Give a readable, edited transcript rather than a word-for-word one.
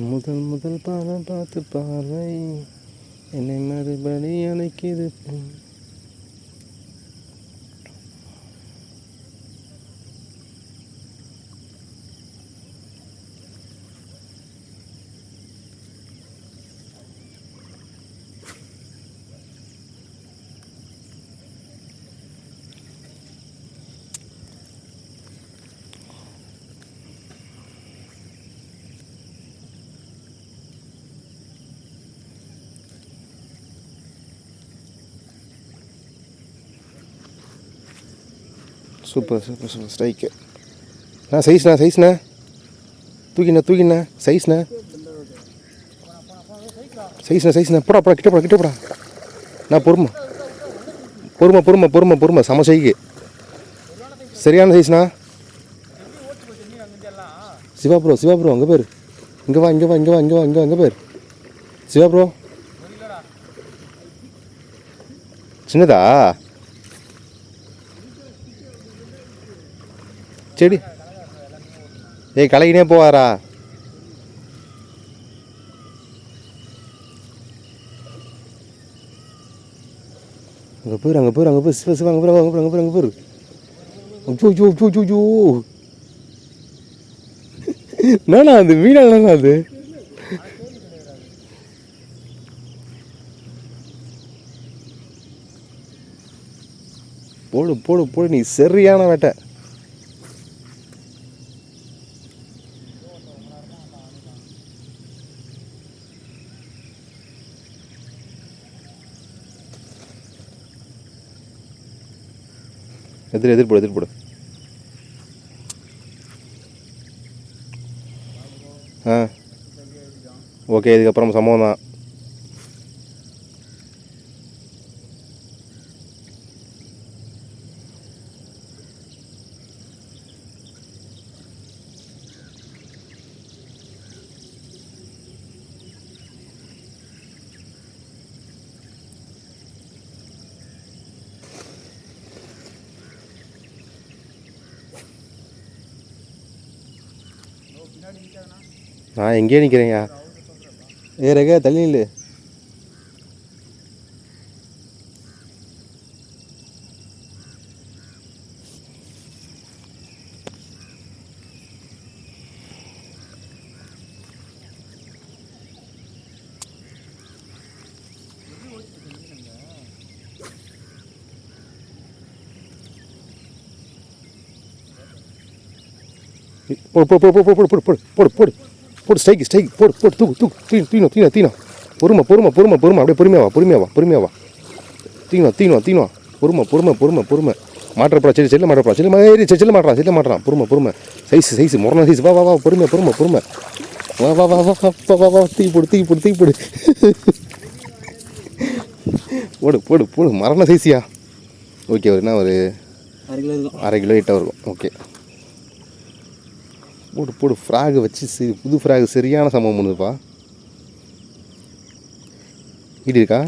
முதல் முதல் பாடம் பார்த்து பார்வை என்னை மறுபடி அழைக்கிது. Super super super strike. சைஸ்ண்ணா தூக்கிண்ணா சைஸ்ண்ணா போடா கிட்ட போடா. நான் பொறுமை சம சைக்கு சரியான சைஸ்ண்ணா. சிவா ப்ரோ அங்கே பேர் இங்கே வா அங்கே பேர் சிவா ப்ரோ. சின்னதா செடி கலகினே போவாரா? அங்கே போயிரு சிவா அங்கே போயிரு. நானா அது மீனாண்ணா அது போடு நீ சரியான வேட்டை. எதிர் போடு. ஓகே இதுக்கப்புறம் சம்பவம் தான். நான் எங்கேயே நிற்கிறேங்க. ரக தள்ளி இல்லை. போடு ஸ்ட்ரைக் போடு தூக்கு தீனம் பொறுமை அப்படியே பொறுமையாக வா தீனம் பொறுமை மாற்றப்படா செல்ல மாட்டுறான் பொறுமை சைஸ் முரண சைஸ் வா பொறுமை வா தூக்கி போடு போடு மரண சைஸியா. ஓகே ஒரு என்ன ஒரு 1/2 கிலோ கிட்ட இருக்கும். ஓகே போடு ஃப்ராகு வச்சு புது ஃப்ராகு சரியான சம்பவம் பண்ணுதுப்பா. இருக்கா